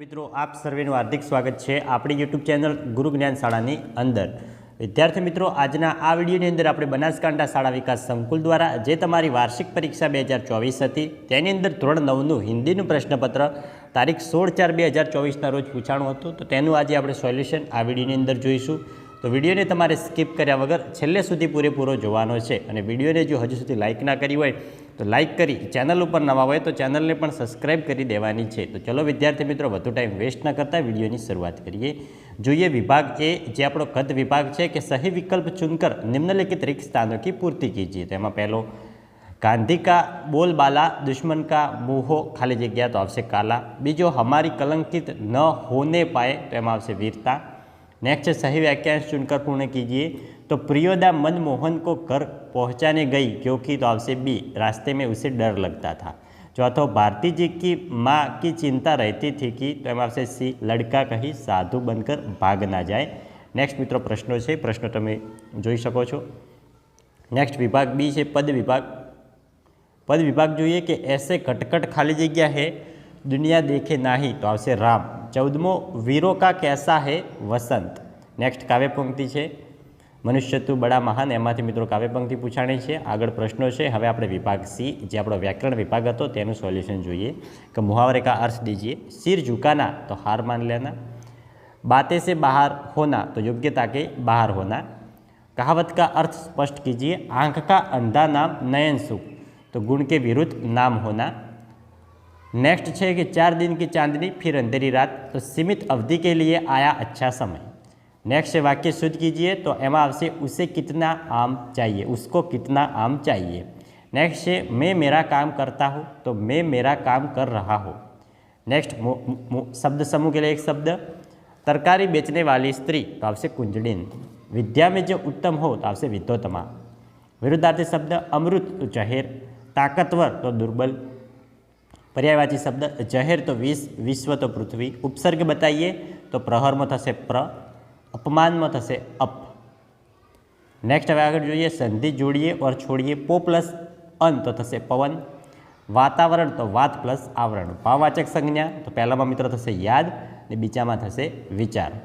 મિત્રો આપ સર્વેનું હાર્દિક સ્વાગત છે આપણી યુટ્યુબ ચેનલ ગુરુ જ્ઞાન શાળાની અંદર। વિદ્યાર્થી મિત્રો આજના આ વિડીયોની અંદર આપણે બનાસકાંઠા શાળા વિકાસ સંકુલ દ્વારા જે તમારી વાર્ષિક પરીક્ષા 2024 હતી તેની અંદર ધોરણ 9નું હિન્દીનું પ્રશ્નપત્ર તારીખ 16/4/2024ના રોજ પૂછાણું હતું, તો તેનું આજે આપણે સોલ્યુશન આ વિડીયોની અંદર જોઈશું। તો વિડીયોને તમારે સ્કીપ કર્યા વગર છેલ્લે સુધી પૂરેપૂરો જોવાનો છે અને વિડીયોને જો હજુ સુધી લાઇક ના કરી હોય તો લાઇક કરી, ચેનલ ઉપર નવા હોય તો ચેનલને પણ સબસ્ક્રાઇબ કરી દેવાની છે। તો ચલો વિદ્યાર્થી મિત્રો વધુ ટાઈમ વેસ્ટ ન કરતા વિડીયોની શરૂઆત કરીએ। જોઈએ વિભાગ એ, જે આપણો ગત વિભાગ છે કે સही विकल्प चुनकर निम्नलिखित रिक्त स्थानों की पूर्ति कीजिए। तो एમાં પહેલો गांधी का बोलबाला दुश्मन का मुँह खाली जग्या तो आवशे काला। बीजो हमारी कलंकित न होने पाए तो एમાં आवशे वीरता। नेक्स्ट है सही वाक्यांश चुनकर पूर्ण कीजिए। तो प्रियोदा मनमोहन को घर पहुंचाने गई क्योंकि तो आवशे बी रास्ते में उसे डर लगता था। चौथो भारती जी की माँ की चिंता रहती थी कि तो एम आवशे सी लड़का कहीं साधु बनकर भाग ना जाए। नेक्स्ट मित्रों प्रश्नों है, प्रश्न तमे जोई शको छो। नेक्स्ट विभाग बी है पद विभाग। पद विभाग जोईए कि ऐसे खटखट खाली जग्या है दुनिया देखे नाही तो आवशे राम। 14मो वीरों का कैसा है वसंत। नेक्स्ट काव्य पंक्ति है मनुष्य तू बड़ा महान, एमांथी मित्रों काव्य पंक्ति पूछाणी है। आगळ प्रश्नों है। हवे आपणे विभाग सी जे आपणो व्याकरण विभाग हतो तेनुं सोल्यूशन जोईए कि मुहावरे का अर्थ दीजिए। सिर झुकाना तो हार मान लेना। बातें से बाहर होना तो योग्यता के बाहर होना। कहावत का अर्थ स्पष्ट कीजिए। आंख का अंधा नाम नयन सुख तो गुण के विरुद्ध नाम होना। नेक्स्ट है कि 4 दिन की चांदनी फिर अंधेरी रात तो सीमित अवधि के लिए आया अच्छा समय। नेक्स्ट है वाक्य शुद्ध कीजिए। तो एमा आवशे उसे कितना आम चाहिए, उसको कितना आम चाहिए। नेक्स्ट है मैं मेरा काम करता हूँ तो मैं मेरा काम कर रहा हूँ। नेक्स्ट शब्द समूह के लिए एक शब्द तरकारी बेचने वाली स्त्री तो आवशे कुंजड़ीन। विद्या में जो उत्तम हो तो आवशे विद्योत्तमा। विरुद्धार्थी शब्द अमृत तो जहर, ताकतवर तो दुर्बल। पर्यायवाची शब्द जहर तो विष, विश्व तो पृथ्वी। उपसर्ग बताइए तो प्रहर में थशे प्र, अपमान में थशे अप। नेक्स्ट हवे आगळ जोईए संधि जोड़िए और छोड़िए। पो प्लस अन तो थशे पवन। वातावरण तो वात प्लस आवरण। भाववाचक संज्ञा तो पहलामां मित्र थशे याद ने बीजामां थशे विचार।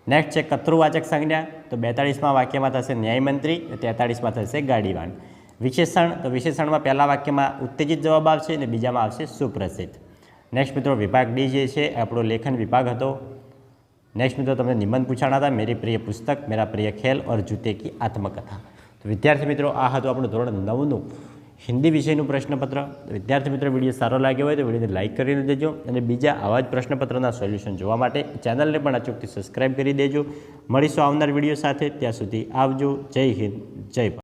नेक्स्ट है कतरुवाचक संज्ञा तो 42मां वाक्यमां थशे न्यायमंत्री, 43मां थशे गाड़ीवान। विशेषण तो विशेषण में पहला वाक्य में उत्तेजित जवाब आवशे ने बीजा में आवशे सुप्रसिद्ध। नेक्स्ट मित्रों विभाग डी जे छे आपणो लेखन विभाग हतो। नेक्स्ट मित्रों तमने निबंध पूछाना था मेरी प्रिय पुस्तक, मेरा प्रिय खेल और जूते की आत्मकथा। तो विद्यार्थी मित्रों आ हतुं आपणुं धोरण 9નું हिंदी विषयનું प्रश्नपत्र। विद्यार्थी मित्रों विडियो सारो लाग्यो होय तो विडियोने लाइक करीने देजो અને બીજા આવા જ પ્રશ્નપત્રના સોલ્યુશન જોવા માટે ચેનલને પણ અચૂકથી સબસ્ક્રાઇબ કરી દેજો। મળીશું આવનાર વિડીયો સાથે, ત્યાં સુધી આવજો। જય હિન્દ, જય ભારત।